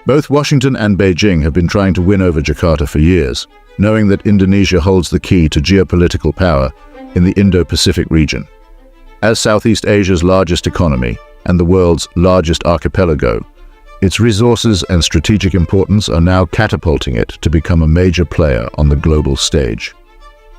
Both Washington and Beijing have been trying to win over Jakarta for years, knowing that Indonesia holds the key to geopolitical power in the Indo-Pacific region. As Southeast Asia's largest economy and the world's largest archipelago, its resources and strategic importance are now catapulting it to become a major player on the global stage.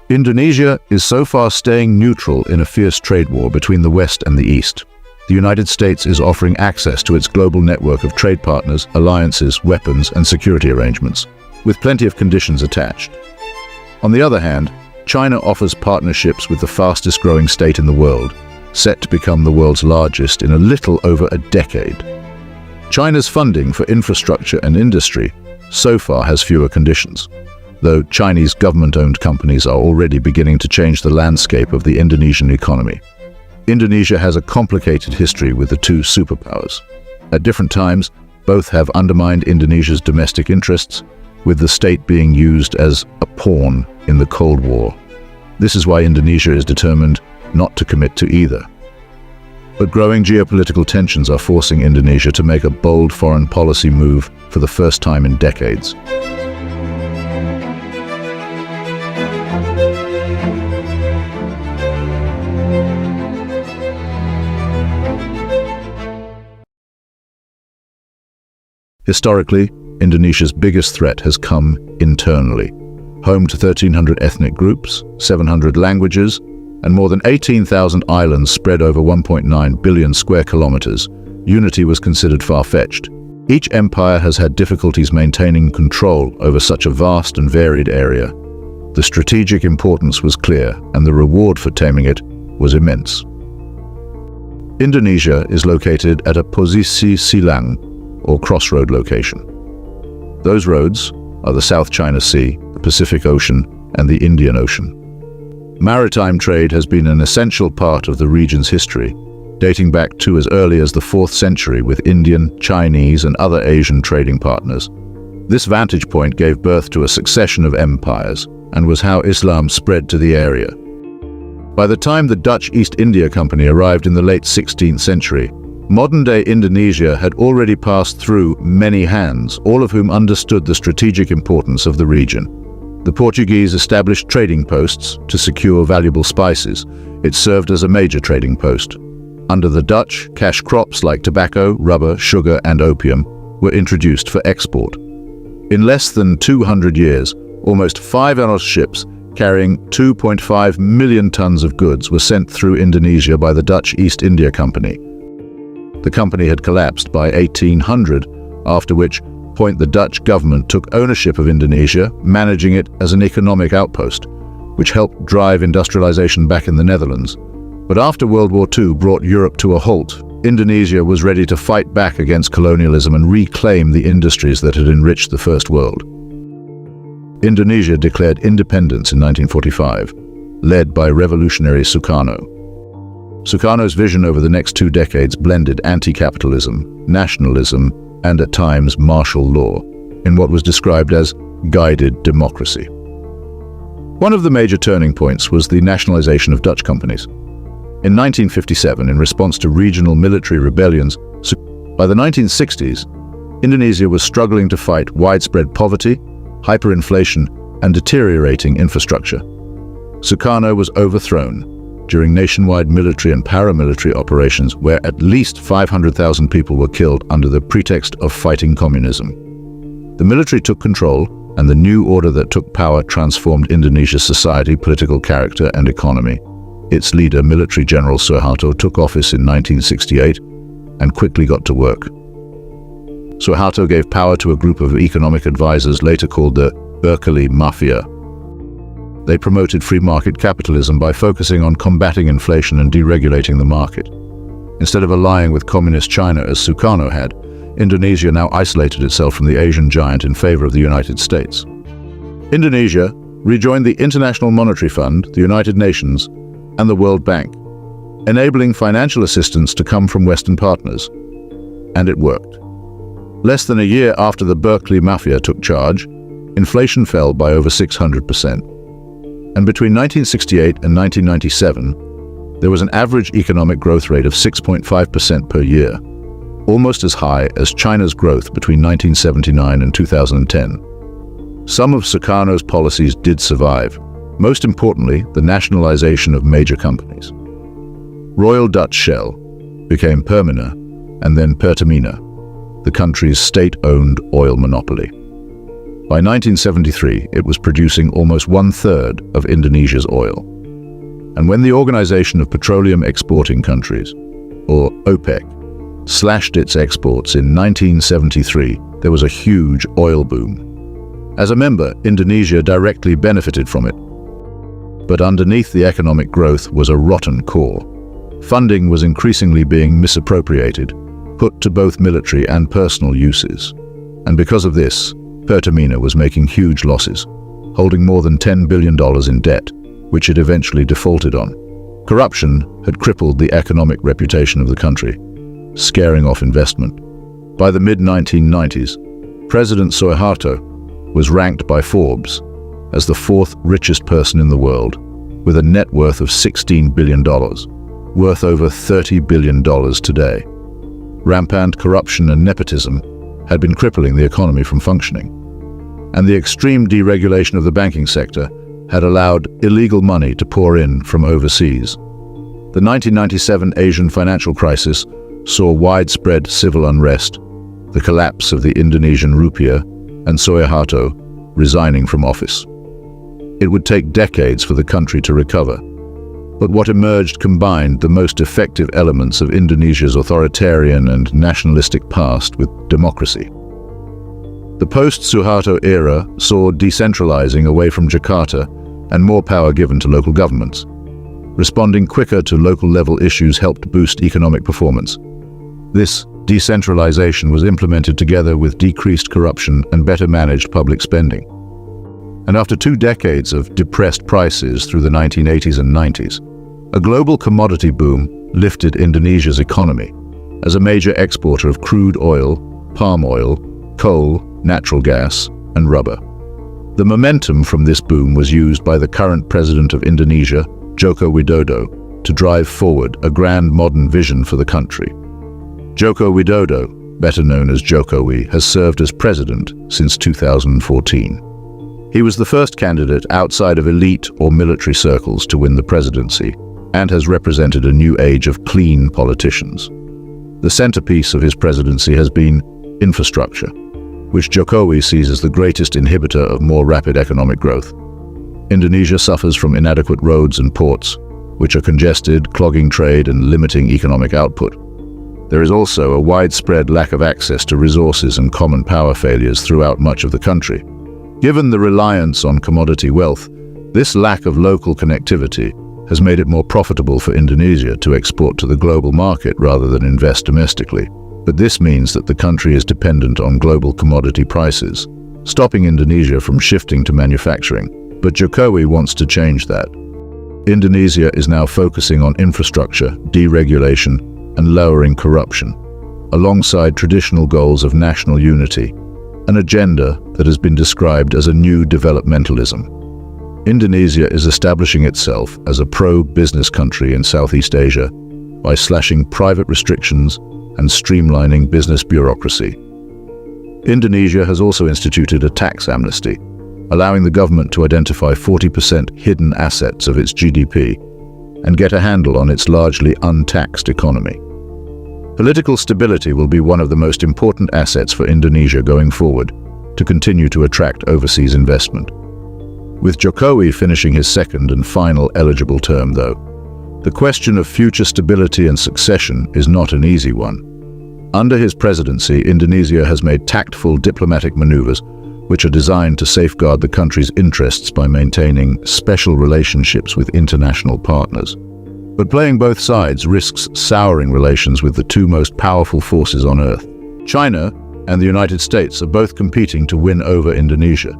Indonesia is so far staying neutral in a fierce trade war between the West and the East. The United States is offering access to its global network of trade partners, alliances, weapons, and security arrangements, with plenty of conditions attached. On the other hand, China offers partnerships with the fastest-growing state in the world, set to become the world's largest in a little over a decade. China's funding for infrastructure and industry so far has fewer conditions, though Chinese government-owned companies are already beginning to change the landscape of the Indonesian economy. Indonesia has a complicated history with the two superpowers. At different times, both have undermined Indonesia's domestic interests, with the state being used as a pawn in the Cold War. This is why Indonesia is determined not to commit to either. But growing geopolitical tensions are forcing Indonesia to make a bold foreign policy move for the first time in decades. Historically, Indonesia's biggest threat has come internally. Home to 1,300 ethnic groups, 700 languages, and more than 18,000 islands spread over 1.9 billion square kilometers, unity was considered far-fetched. Each empire has had difficulties maintaining control over such a vast and varied area. The strategic importance was clear, and the reward for taming it was immense. Indonesia is located at a posisi silang, or crossroad location. Those roads are the South China Sea, the Pacific Ocean, and the Indian Ocean. Maritime trade has been an essential part of the region's history, dating back to as early as the 4th century with Indian, Chinese, and other Asian trading partners. This vantage point gave birth to a succession of empires and was how Islam spread to the area. By the time the Dutch East India Company arrived in the late 16th century, modern-day Indonesia had already passed through many hands, all of whom understood the strategic importance of the region. The Portuguese established trading posts to secure valuable spices. It served as a major trading post. Under the Dutch, cash crops like tobacco, rubber, sugar, and opium were introduced for export. In less than 200 years, almost 5 Enos ships carrying 2.5 million tons of goods were sent through Indonesia by the Dutch East India Company. The company had collapsed by 1800, after which point the Dutch government took ownership of Indonesia, managing it as an economic outpost, which helped drive industrialization back in the Netherlands. But after World War II brought Europe to a halt, Indonesia was ready to fight back against colonialism and reclaim the industries that had enriched the First World. Indonesia declared independence in 1945, led by revolutionary Sukarno. Sukarno's vision over the next 2 decades blended anti-capitalism, nationalism, and at times martial law, in what was described as guided democracy. One of the major turning points was the nationalization of Dutch companies. In 1957, in response to regional military rebellions, by the 1960s, Indonesia was struggling to fight widespread poverty, hyperinflation, and deteriorating infrastructure. Sukarno was overthrown during nationwide military and paramilitary operations where at least 500,000 people were killed under the pretext of fighting communism. The military took control, and the new order that took power transformed Indonesia's society, political character, and economy. Its leader, Military General Suharto, took office in 1968 and quickly got to work. Suharto gave power to a group of economic advisors later called the Berkeley Mafia. They promoted free market capitalism by focusing on combating inflation and deregulating the market. Instead of allying with communist China as Sukarno had, Indonesia now isolated itself from the Asian giant in favor of the United States. Indonesia rejoined the International Monetary Fund, the United Nations, and the World Bank, enabling financial assistance to come from Western partners. And it worked. Less than a year after the Berkeley Mafia took charge, inflation fell by over 600%. And between 1968 and 1997, there was an average economic growth rate of 6.5% per year. almost as high as China's growth between 1979 and 2010. Some of Sukarno's policies did survive, most importantly, the nationalization of major companies. Royal Dutch Shell became Pertamina and then Pertamina, the country's state-owned oil monopoly. By 1973, it was producing almost 1/3 of Indonesia's oil. And when the Organization of Petroleum Exporting Countries, or OPEC, slashed its exports in 1973, there was a huge oil boom. As a member, Indonesia directly benefited from it. But underneath the economic growth was a rotten core. Funding was increasingly being misappropriated, put to both military and personal uses. And because of this, Pertamina was making huge losses, holding more than $10 billion in debt, which it eventually defaulted on. Corruption had crippled the economic reputation of the country, scaring off investment. By the mid-1990s, President Suharto was ranked by Forbes as the 4th richest person in the world, with a net worth of $16 billion, worth over $30 billion today. Rampant corruption and nepotism had been crippling the economy from functioning, and the extreme deregulation of the banking sector had allowed illegal money to pour in from overseas. The 1997 Asian financial crisis saw widespread civil unrest, the collapse of the Indonesian rupiah, and Suharto resigning from office. It would take decades for the country to recover, but what emerged combined the most effective elements of Indonesia's authoritarian and nationalistic past with democracy. The post-Suharto era saw decentralizing away from Jakarta and more power given to local governments. Responding quicker to local-level issues helped boost economic performance. This decentralization was implemented together with decreased corruption and better managed public spending. And after 2 decades of depressed prices through the 1980s and 90s, a global commodity boom lifted Indonesia's economy as a major exporter of crude oil, palm oil, coal, natural gas, and rubber. The momentum from this boom was used by the current president of Indonesia, Joko Widodo, to drive forward a grand modern vision for the country. Joko Widodo, better known as Jokowi, has served as president since 2014. He was the first candidate outside of elite or military circles to win the presidency and has represented a new age of clean politicians. The centerpiece of his presidency has been infrastructure, which Jokowi sees as the greatest inhibitor of more rapid economic growth. Indonesia suffers from inadequate roads and ports, which are congested, clogging trade and limiting economic output. There is also a widespread lack of access to resources and common power failures throughout much of the country. Given the reliance on commodity wealth, this lack of local connectivity has made it more profitable for Indonesia to export to the global market rather than invest domestically. But this means that the country is dependent on global commodity prices, stopping Indonesia from shifting to manufacturing. But Jokowi wants to change that. Indonesia is now focusing on infrastructure, deregulation, and lowering corruption, alongside traditional goals of national unity, an agenda that has been described as a new developmentalism. Indonesia is establishing itself as a pro-business country in Southeast Asia by slashing private restrictions and streamlining business bureaucracy. Indonesia has also instituted a tax amnesty, allowing the government to identify 40% hidden assets of its GDP and get a handle on its largely untaxed economy. Political stability will be one of the most important assets for Indonesia going forward to continue to attract overseas investment. With Jokowi finishing his second and final eligible term, though, the question of future stability and succession is not an easy one. Under his presidency, Indonesia has made tactful diplomatic maneuvers which are designed to safeguard the country's interests by maintaining special relationships with international partners. But playing both sides risks souring relations with the 2 most powerful forces on Earth. China and the United States are both competing to win over Indonesia.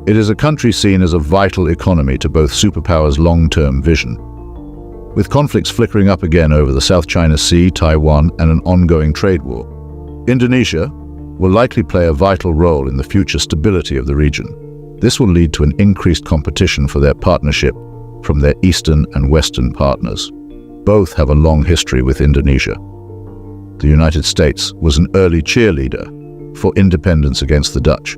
It is a country seen as a vital economy to both superpowers' long-term vision. With conflicts flickering up again over the South China Sea, Taiwan, and an ongoing trade war, Indonesia will likely play a vital role in the future stability of the region. This will lead to an increased competition for their partnership from their eastern and western partners. Both have a long history with Indonesia. the United States was an early cheerleader for independence against the Dutch,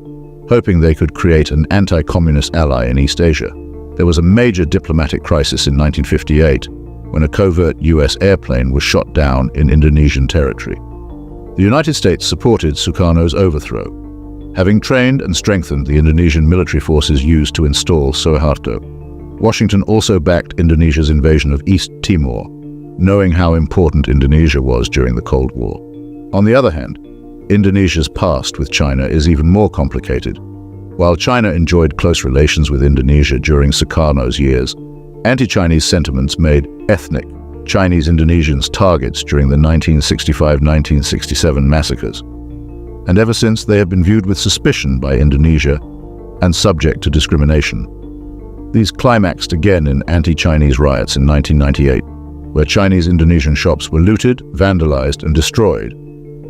hoping they could create an anti-communist ally in East Asia. There was a major diplomatic crisis in 1958 when a covert US airplane was shot down in Indonesian territory. The United States supported Sukarno's overthrow, having trained and strengthened the Indonesian military forces used to install Suharto. Washington also backed Indonesia's invasion of East Timor, knowing how important Indonesia was during the Cold War. On the other hand, Indonesia's past with China is even more complicated. While China enjoyed close relations with Indonesia during Sukarno's years, anti-Chinese sentiments made ethnic Chinese Indonesians targets during the 1965-1967 massacres. And ever since, they have been viewed with suspicion by Indonesia and subject to discrimination. These climaxed again in anti-Chinese riots in 1998, where Chinese Indonesian shops were looted, vandalized, and destroyed,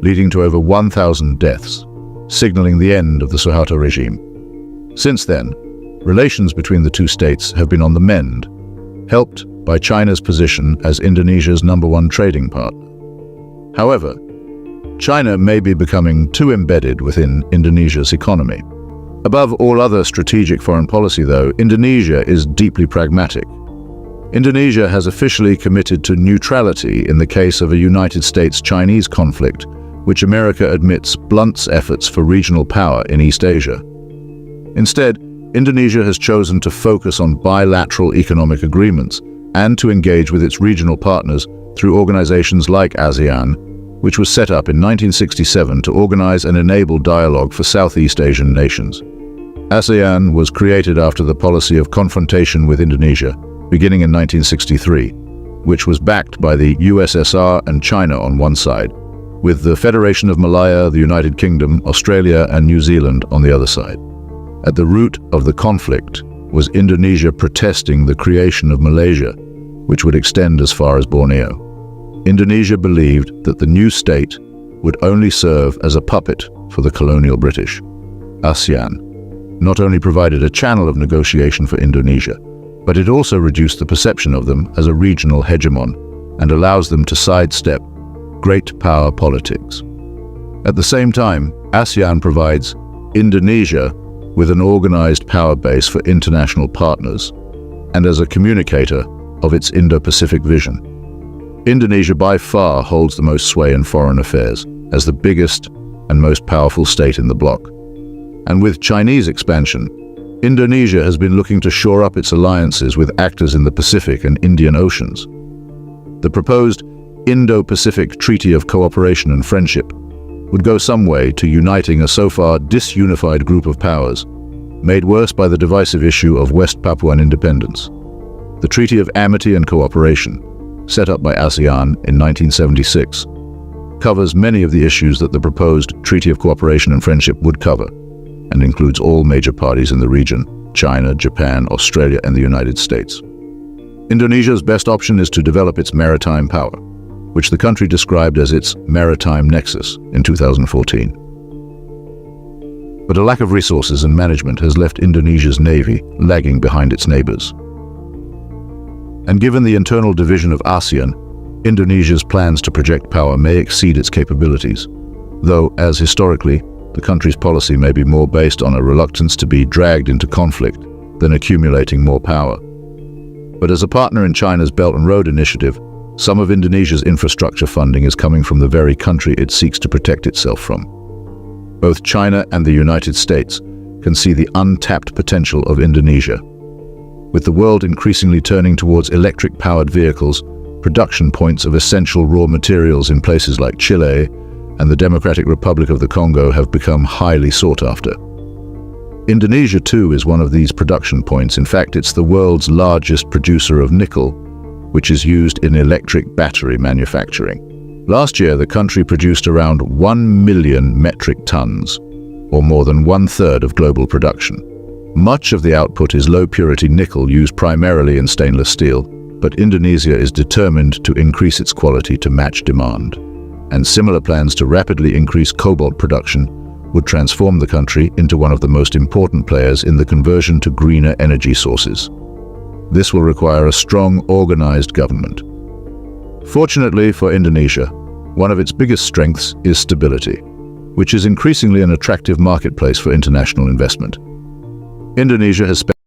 leading to over 1,000 deaths, signaling the end of the Suharto regime. Since then, relations between the two states have been on the mend, helped by China's position as Indonesia's #1 trading partner. However, China may be becoming too embedded within Indonesia's economy. Above all other strategic foreign policy, though, Indonesia is deeply pragmatic. Indonesia has officially committed to neutrality in the case of a United States-Chinese conflict, which America admits blunts efforts for regional power in East Asia. Instead, Indonesia has chosen to focus on bilateral economic agreements and to engage with its regional partners through organizations like ASEAN, which was set up in 1967 to organize and enable dialogue for Southeast Asian nations. ASEAN was created after the policy of confrontation with Indonesia, beginning in 1963, which was backed by the USSR and China on one side, with the Federation of Malaya, the United Kingdom, Australia, and New Zealand on the other side. At the root of the conflict was Indonesia protesting the creation of Malaysia, which would extend as far as Borneo. Indonesia believed that the new state would only serve as a puppet for the colonial British. ASEAN not only provided a channel of negotiation for Indonesia, but it also reduced the perception of them as a regional hegemon and allows them to sidestep great power politics. At the same time, ASEAN provides Indonesia with an organized power base for international partners and as a communicator of its Indo-Pacific vision. Indonesia by far holds the most sway in foreign affairs as the biggest and most powerful state in the bloc. And with Chinese expansion, Indonesia has been looking to shore up its alliances with actors in the Pacific and Indian Oceans. The proposed Indo-Pacific Treaty of Cooperation and Friendship would go some way to uniting a so far disunified group of powers, made worse by the divisive issue of West Papuan independence. The Treaty of Amity and Cooperation, set up by ASEAN in 1976, covers many of the issues that the proposed Treaty of Cooperation and Friendship would cover, and includes all major parties in the region: China, Japan, Australia, and the United States. Indonesia's best option is to develop its maritime power, which the country described as its maritime nexus in 2014. But a lack of resources and management has left Indonesia's navy lagging behind its neighbors. And given the internal division of ASEAN, Indonesia's plans to project power may exceed its capabilities, though, as historically, the country's policy may be more based on a reluctance to be dragged into conflict than accumulating more power. But as a partner in China's Belt and Road Initiative, some of Indonesia's infrastructure funding is coming from the very country it seeks to protect itself from. Both China and the United States can see the untapped potential of Indonesia. With the world increasingly turning towards electric-powered vehicles, production points of essential raw materials in places like Chile and the Democratic Republic of the Congo have become highly sought after. Indonesia, too, is one of these production points. In fact, it's the world's largest producer of nickel, which is used in electric battery manufacturing. Last year, the country produced around 1 million metric tons, or more than 1/3 of global production. Much of the output is low-purity nickel used primarily in stainless steel, but Indonesia is determined to increase its quality to match demand. And similar plans to rapidly increase cobalt production would transform the country into one of the most important players in the conversion to greener energy sources. This will require a strong, organized government. Fortunately for Indonesia, One of its biggest strengths is stability, which is increasingly an attractive marketplace for international investment. Indonesia has spent